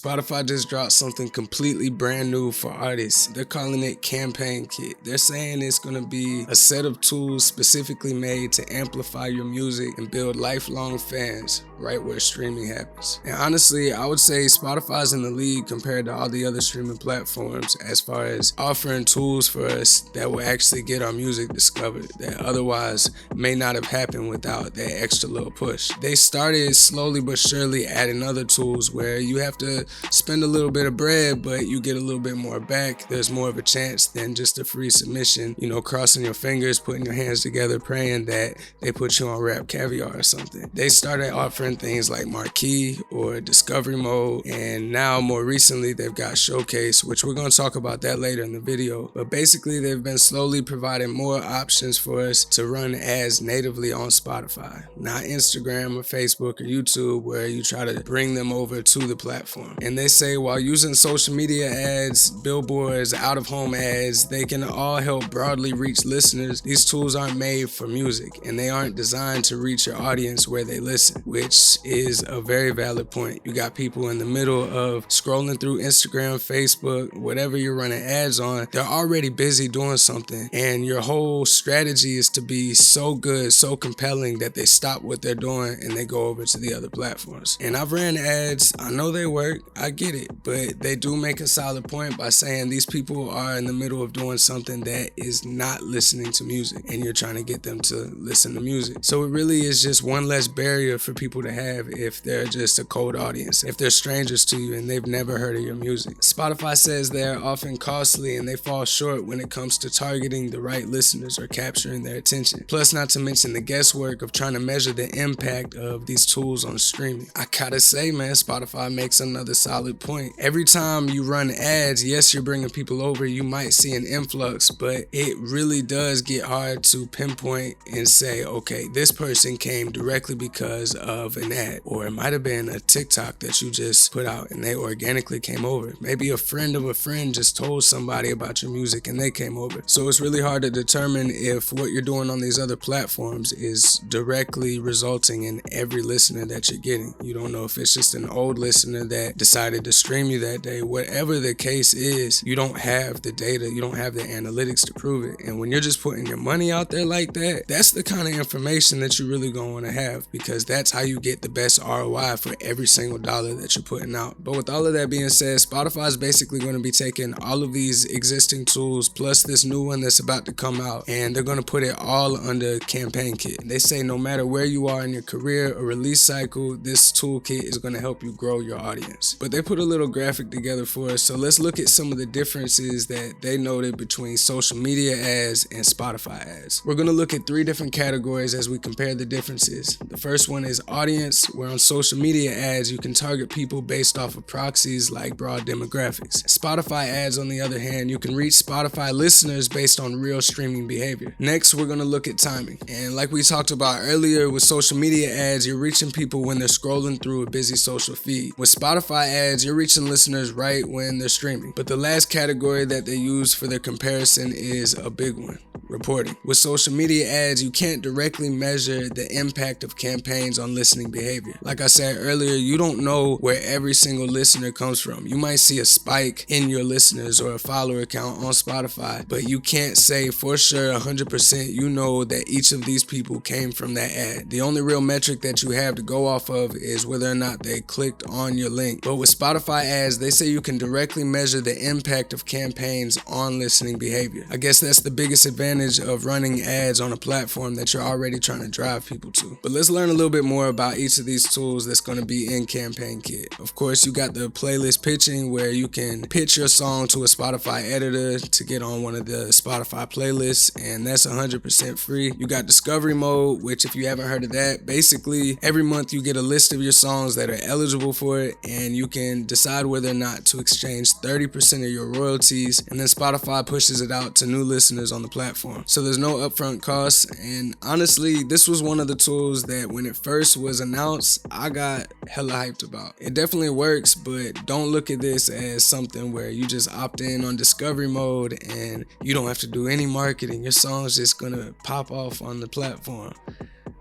Spotify just dropped something completely brand new for artists. They're calling it Campaign Kit. They're saying it's going to be a set of tools specifically made to amplify your music and build lifelong fans right where streaming happens. And honestly, I would say Spotify's in the lead compared to all the other streaming platforms as far as offering tools for us that will actually get our music discovered that otherwise may not have happened without that extra little push. They started slowly but surely adding other tools where you have to spend a little bit of bread, but you get a little bit more back. There's more of a chance than just a free submission, crossing your fingers, putting your hands together, praying that they put you on Rap Caviar or something. They started offering things like Marquee or Discovery Mode, and now more recently they've got Showcase, which we're going to talk about that later in the video. But basically they've been slowly providing more options for us to run ads natively on Spotify, not Instagram or Facebook or YouTube where you try to bring them over to the platform. And they say while using social media ads, billboards, out-of-home ads, they can all help broadly reach listeners. These tools aren't made for music and they aren't designed to reach your audience where they listen, which is a very valid point. You got people in the middle of scrolling through Instagram, Facebook, whatever you're running ads on, they're already busy doing something, and your whole strategy is to be so good, so compelling that they stop what they're doing and they go over to the other platforms. And I've ran ads, I know they work, I get it, but they do make a solid point by saying these people are in the middle of doing something that is not listening to music and you're trying to get them to listen to music. So it really is just one less barrier for people to have if they're just a cold audience, if they're strangers to you and they've never heard of your music. Spotify says they're often costly and they fall short when it comes to targeting the right listeners or capturing their attention. Plus, not to mention the guesswork of trying to measure the impact of these tools on streaming. I gotta say, man, Spotify makes another solid point. Every time you run ads, yes, you're bringing people over, you might see an influx, but it really does get hard to pinpoint and say, okay, this person came directly because of an ad, or it might have been a TikTok that you just put out and they organically came over. Maybe a friend of a friend just told somebody about your music and they came over. So it's really hard to determine if what you're doing on these other platforms is directly resulting in every listener that you're getting. You don't know if it's just an old listener that decided to stream you that day. Whatever the case is, you don't have the data, you don't have the analytics to prove it. And when you're just putting your money out there like that, that's the kind of information that you really gonna want to have, because that's how you get the best ROI for every single dollar that you're putting out. But with all of that being said, Spotify is basically going to be taking all of these existing tools plus this new one that's about to come out, and they're going to put it all under Campaign Kit. They say no matter where you are in your career or release cycle, this toolkit is going to help you grow your audience. But they put a little graphic together for us, so let's look at some of the differences that they noted between social media ads and Spotify ads. We're going to look at 3 different categories as we compare the differences. The first one is audience, where on social media ads you can target people based off of proxies like broad demographics. Spotify ads, on the other hand, you can reach Spotify listeners based on real streaming behavior. Next, we're going to look at timing. And like we talked about earlier, with social media ads, you're reaching people when they're scrolling through a busy social feed. With Spotify ads, you're reaching listeners right when they're streaming. But the last category that they use for their comparison is a big one: reporting. With social media ads, you can't directly measure the impact of campaigns on listening behavior. Like I said earlier, you don't know where every single listener comes from. You might see a spike in your listeners or a follower count on Spotify, but you can't say for sure 100% you know that each of these people came from that ad. The only real metric that you have to go off of is whether or not they clicked on your link. But with Spotify ads, they say you can directly measure the impact of campaigns on listening behavior. I guess that's the biggest advantage of running ads on a platform that you're already trying to drive people to. But let's learn a little bit more about each of these tools that's going to be in Campaign Kit. Of course, you got the playlist pitching, where you can pitch your song to a Spotify editor to get on one of the Spotify playlists, and that's 100% free. You got Discovery Mode, which, if you haven't heard of that, basically every month you get a list of your songs that are eligible for it, and you can decide whether or not to exchange 30% of your royalties, and then Spotify pushes it out to new listeners on the platform. So there's no upfront costs, and honestly, this was one of the tools that when it first was announced, I got hella hyped about. It definitely works, but don't look at this as something where you just opt in on Discovery Mode and you don't have to do any marketing. Your song's just gonna pop off on the platform.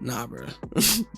Nah, bro.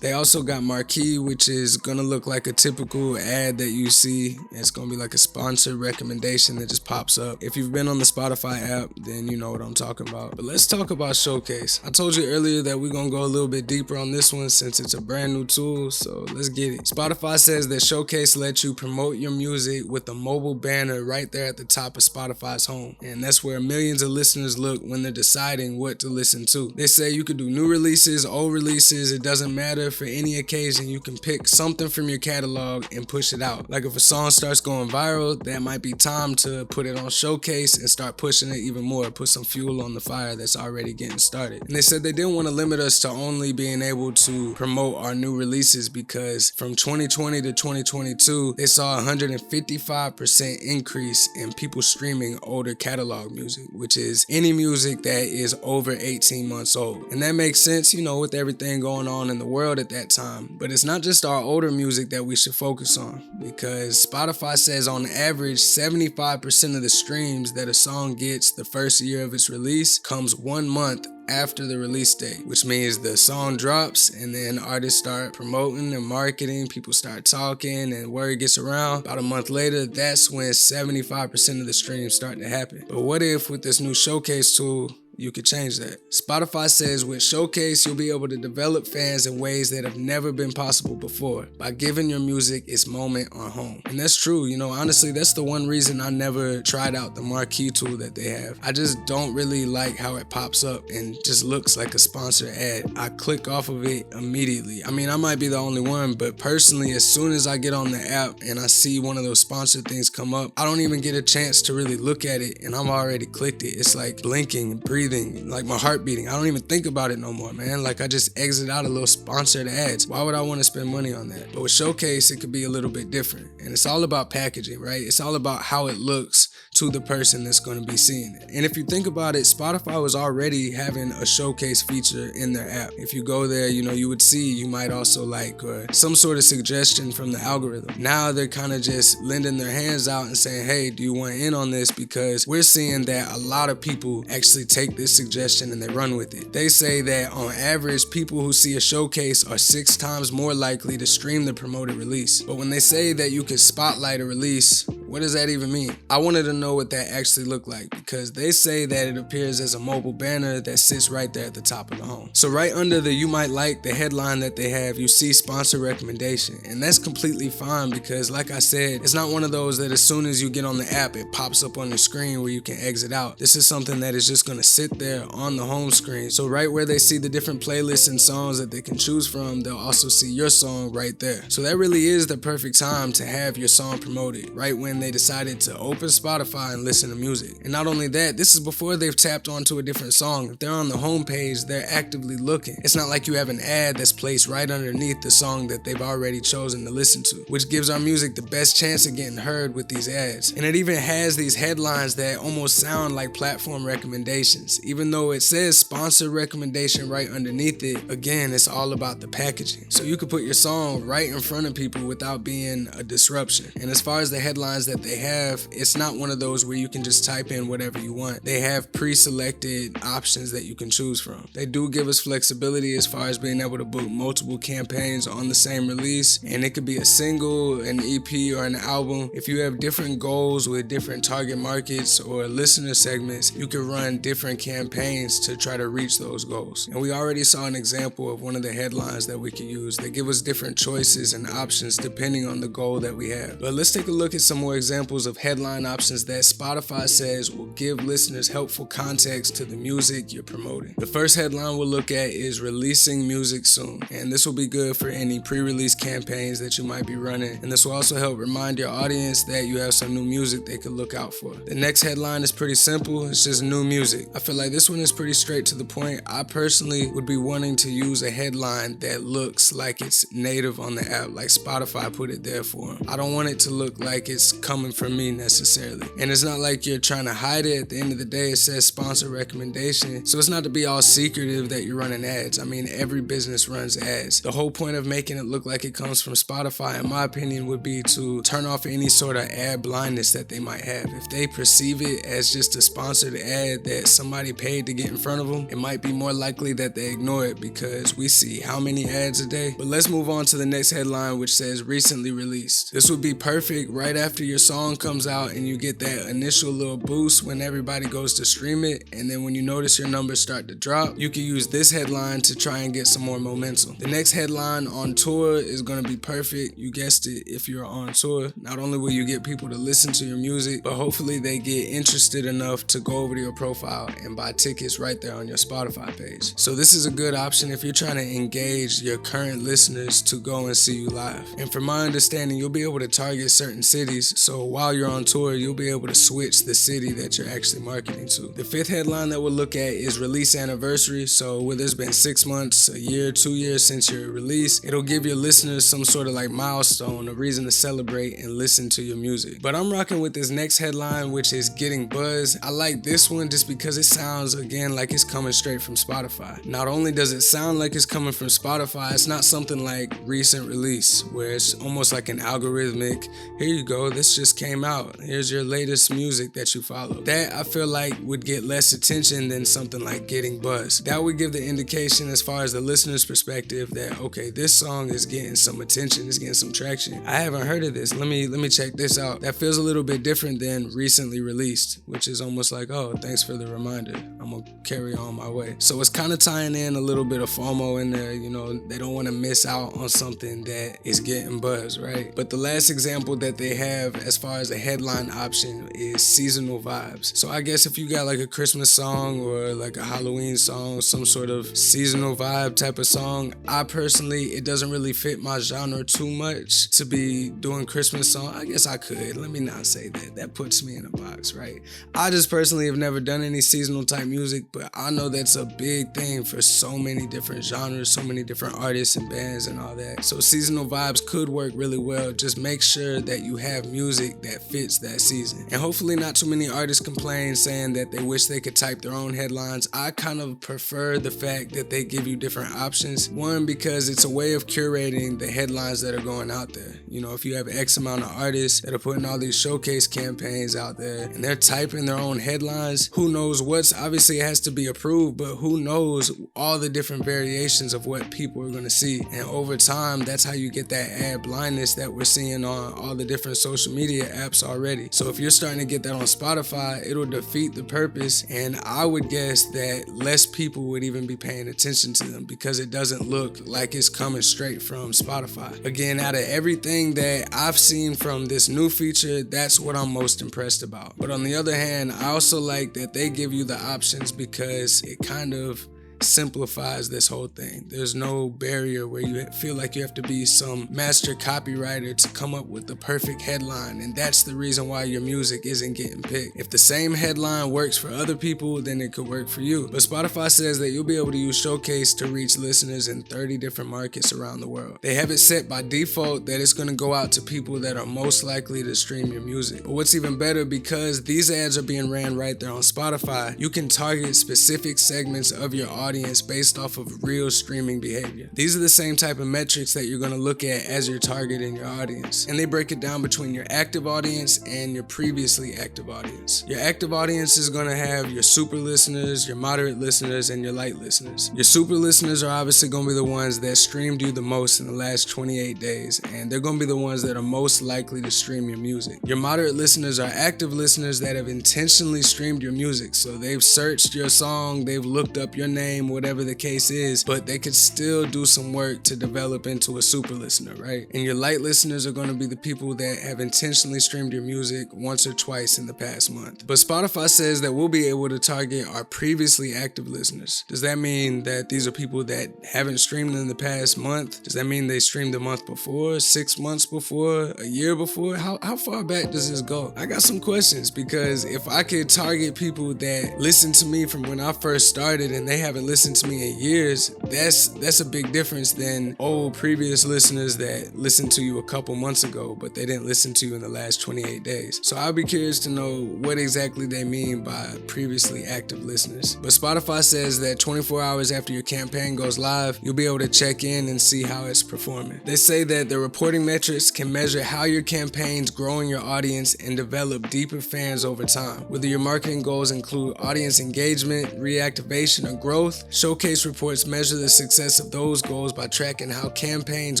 They also got Marquee, which is gonna look like a typical ad that you see. It's gonna be like a sponsored recommendation that just pops up. If you've been on the Spotify app, then you know what I'm talking about. But let's talk about Showcase. I told you earlier that we're gonna go a little bit deeper on this one since it's a brand new tool, so let's get it. Spotify says that Showcase lets you promote your music with a mobile banner right there at the top of Spotify's home. And that's where millions of listeners look when they're deciding what to listen to. They say you could do new releases, old releases, it doesn't matter. For any occasion, you can pick something from your catalog and push it out. Like if a song starts going viral, that might be time to put it on Showcase and start pushing it even more, put some fuel on the fire that's already getting started. And they said they didn't want to limit us to only being able to promote our new releases, because from 2020 to 2022, they saw a 155% increase in people streaming older catalog music, which is any music that is over 18 months old. And that makes sense, with everything going on in the world at that time. But it's not just our older music that we should focus on, because Spotify says on average 75% of the streams that a song gets the first year of its release comes 1 month after the release date, which means the song drops and then artists start promoting and marketing, people start talking and word gets around. About a month later, that's when 75% of the streams start to happen. But what if with this new Showcase tool, you could change that? Spotify says with Showcase, you'll be able to develop fans in ways that have never been possible before by giving your music its moment on home. And that's true. Honestly, that's the one reason I never tried out the Marquee tool that they have. I just don't really like how it pops up and just looks like a sponsored ad. I click off of it immediately. I mean, I might be the only one, but personally, as soon as I get on the app and I see one of those sponsored things come up, I don't even get a chance to really look at it and I'm already clicked it. It's like blinking and breathing, like my heart beating. I don't even think about it no more, man. Like I just exit out a little sponsored ads. Why would I want to spend money on that? But with Showcase, it could be a little bit different. And it's all about packaging, right? It's all about how it looks to the person that's going to be seeing it. And if you think about it, Spotify was already having a Showcase feature in their app. If you go there, you would see you might also like or some sort of suggestion from the algorithm. Now they're kind of just lending their hands out and saying, hey, do you want in on this? Because we're seeing that a lot of people actually take this suggestion and they run with it. They say that on average, people who see a Showcase are 6 times more likely to stream the promoted release. But when they say that you could spotlight a release, what does that even mean? I wanted to know what that actually looked like, because they say that it appears as a mobile banner that sits right there at the top of the home. So right under the you might like, the headline that they have, you see sponsor recommendation. And that's completely fine, because like I said, it's not one of those that as soon as you get on the app, it pops up on the screen where you can exit out. This is something that is just going to sit there on the home screen. So right where they see the different playlists and songs that they can choose from, they'll also see your song right there. So that really is the perfect time to have your song promoted, right when they decided to open Spotify and listen to music. And not only that, this is before they've tapped onto a different song. If they're on the homepage, they're actively looking. It's not like you have an ad that's placed right underneath the song that they've already chosen to listen to, which gives our music the best chance of getting heard with these ads. And it even has these headlines that almost sound like platform recommendations. Even though it says sponsored recommendation right underneath it, again, it's all about the packaging. So you could put your song right in front of people without being a disruption. And as far as the headlines that they have, it's not one of those where you can just type in whatever you want. They have pre-selected options that you can choose from. They do give us flexibility as far as being able to book multiple campaigns on the same release, and it could be a single, an EP, or an album. If you have different goals with different target markets or listener segments, you can run different campaigns to try to reach those goals. And we already saw an example of one of the headlines that we can use. They give us different choices and options depending on the goal that we have. But let's take a look at some more examples of headline options that Spotify says will give listeners helpful context to the music you're promoting. The first headline we'll look at is releasing music soon. And this will be good for any pre-release campaigns that you might be running. And this will also help remind your audience that you have some new music they could look out for. The next headline is pretty simple. It's just new music. I feel like this one is pretty straight to the point. I personally would be wanting to use a headline that looks like it's native on the app, like Spotify put it there for them. I don't want it to look like it's coming from me necessarily. And it's not like you're trying to hide it. At the end of the day, it says sponsor recommendation. So it's not to be all secretive that you're running ads. I mean, every business runs ads. The whole point of making it look like it comes from Spotify, in my opinion, would be to turn off any sort of ad blindness that they might have. If they perceive it as just a sponsored ad that somebody paid to get in front of them, it might be more likely that they ignore it because we see how many ads a day. But let's move on to the next headline, which says recently released. This would be perfect right after your song comes out and you get that initial little boost when everybody goes to stream it, and then when you notice your numbers start to drop, you can use this headline to try and get some more momentum. The next headline, on tour, is going to be perfect. You guessed it. If you're on tour, not only will you get people to listen to your music, but hopefully they get interested enough to go over to your profile and buy tickets right there on your Spotify page. So this is a good option if you're trying to engage your current listeners to go and see you live. And from my understanding, you'll be able to target certain cities, so while you're on tour, you'll be able to switch the city that you're actually marketing to. The fifth headline that we'll look at is release anniversary. So whether it's been 6 months, a year, 2 years since your release, it'll give your listeners some sort of like milestone, a reason to celebrate and listen to your music. But I'm rocking with this next headline, which is getting buzz. I like this one just because it sounds, again, like it's coming straight from Spotify. Not only does it sound like it's coming from Spotify, it's not something like recent release where it's almost like an algorithmic, here you go, this just came out, here's your latest music that you follow. That I feel like would get less attention than something like getting buzz. That would give the indication as far as the listener's perspective that, okay, this song is getting some attention, it's getting some traction. I haven't heard of this, let me check this out. That feels a little bit different than recently released, which is almost like, oh, thanks for the reminder, I'm gonna carry on my way. So it's kind of tying in a little bit of FOMO in there, you know, they don't want to miss out on something that is getting buzz, right? But the last example that they have as far as a headline option is seasonal vibes. So I guess if you got like a Christmas song or like a Halloween song, some sort of seasonal vibe type of song, I personally, it doesn't really fit my genre too much to be doing Christmas song. I guess I could, let me not say that. That puts me in a box, right? I just personally have never done any seasonal type music, but I know that's a big thing for so many different genres, so many different artists and bands and all that. So seasonal vibes could work really well. Just make sure that you have music that fits that season. And hopefully not too many artists complain saying that they wish they could type their own headlines. I kind of prefer the fact that they give you different options. One, because it's a way of curating the headlines that are going out there. You know, if you have X amount of artists that are putting all these showcase campaigns out there and they're typing their own headlines, who knows what's, obviously it has to be approved, but who knows all the different variations of what people are going to see. And over time, that's how you get that ad blindness that we're seeing on all the different social media apps already. So if you're starting to get that on Spotify, it'll defeat the purpose, and I would guess that less people would even be paying attention to them because it doesn't look like it's coming straight from Spotify. Again, out of everything that I've seen from this new feature, that's what I'm most impressed about. But on the other hand, I also like that they give you the options because it kind of simplifies this whole thing. There's no barrier where you feel like you have to be some master copywriter to come up with the perfect headline, and that's the reason why your music isn't getting picked. If the same headline works for other people, then it could work for you. But Spotify says that you'll be able to use Showcase to reach listeners in 30 different markets around the world. They have it set by default that it's going to go out to people that are most likely to stream your music. But what's even better, because these ads are being ran right there on Spotify, you can target specific segments of your audience based off of real streaming behavior. These are the same type of metrics that you're going to look at as you're targeting your audience. And they break it down between your active audience and your previously active audience. Your active audience is going to have your super listeners, your moderate listeners, and your light listeners. Your super listeners are obviously going to be the ones that streamed you the most in the last 28 days, and they're going to be the ones that are most likely to stream your music. Your moderate listeners are active listeners that have intentionally streamed your music. So they've searched your song, they've looked up your name, whatever the case is, but they could still do some work to develop into a super listener, right? And your light listeners are going to be the people that have intentionally streamed your music once or twice in the past month. But Spotify says that we'll be able to target our previously active listeners. Does that mean that these are people that haven't streamed in the past month? Does that mean they streamed a month before, 6 months before, a year before? How far back does this go? I got some questions, because if I could target people that listened to me from when I first started and they haven't haven't listened to me in years, that's a big difference than old previous listeners that listened to you a couple months ago, but they didn't listen to you in the last 28 days. So I'll be curious to know what exactly they mean by previously active listeners. But Spotify says that 24 hours after your campaign goes live, you'll be able to check in and see how it's performing. They say that the reporting metrics can measure how your campaign's growing your audience and develop deeper fans over time. Whether your marketing goals include audience engagement, reactivation, or growth, Showcase reports measure the success of those goals by tracking how campaigns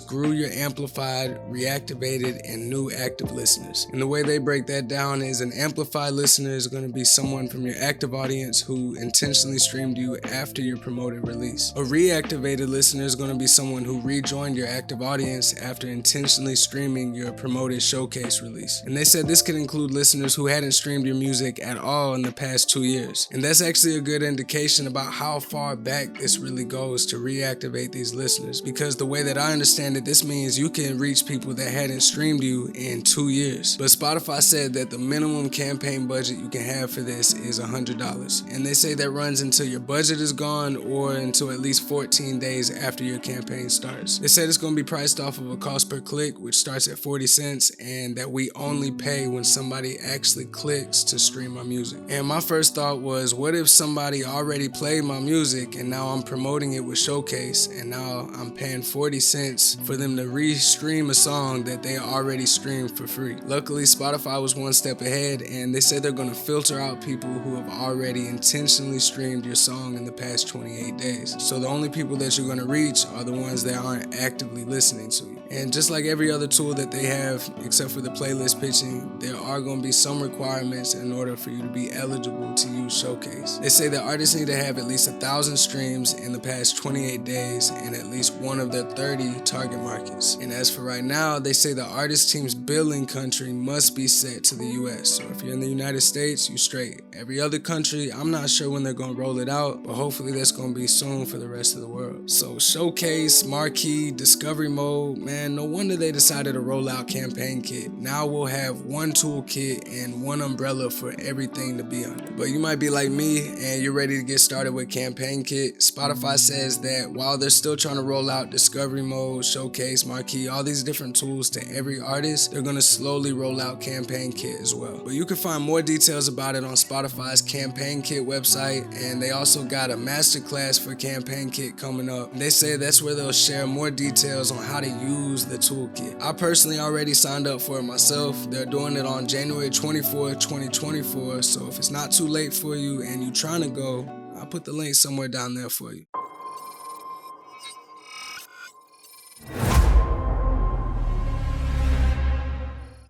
grew your amplified, reactivated, and new active listeners. And the way they break that down is an amplified listener is going to be someone from your active audience who intentionally streamed you after your promoted release. A reactivated listener is going to be someone who rejoined your active audience after intentionally streaming your promoted Showcase release. And they said this could include listeners who hadn't streamed your music at all in the past 2 years. And that's actually a good indication about how far back this really goes to reactivate these listeners, because the way that I understand it, this means you can reach people that hadn't streamed you in 2 years. But Spotify said that the minimum campaign budget you can have for this is $100. And they say that runs until your budget is gone or until at least 14 days after your campaign starts. They said it's going to be priced off of a cost per click, which starts at 40 cents, and that we only pay when somebody actually clicks to stream my music. And my first thought was, what if somebody already played my music and now I'm promoting it with Showcase and now I'm paying 40 cents for them to re-stream a song that they already streamed for free? Luckily, Spotify was one step ahead, and they said they're going to filter out people who have already intentionally streamed your song in the past 28 days. So the only people that you're going to reach are the ones that aren't actively listening to you. And just like every other tool that they have, except for the playlist pitching, there are going to be some requirements in order for you to be eligible to use Showcase. They say that artists need to have at least 1,000 streams in the past 28 days and at least one of their 30 target markets. And as for right now, they say the artist team's billing country must be set to the US. So if you're in the United States, you straight. Every other country, I'm not sure when they're going to roll it out, but hopefully that's going to be soon for the rest of the world. So Showcase, Marquee, Discovery Mode, man, no wonder they decided to roll out Campaign Kit. Now we'll have one toolkit and one umbrella for everything to be under. But you might be like me and you're ready to get started with Campaign Kit. Spotify says that while they're still trying to roll out Discovery Mode, Showcase, Marquee, all these different tools to every artist, they're going to slowly roll out Campaign Kit as well. But you can find more details about it on Spotify's Campaign Kit website, and they also got a Masterclass for Campaign Kit coming up. They say that's where they'll share more details on how to use the toolkit. I personally already signed up for it myself. They're doing it on January 24th, 2024, so if it's not too late for you and you're trying to go, I'll put the link somewhere down there for you.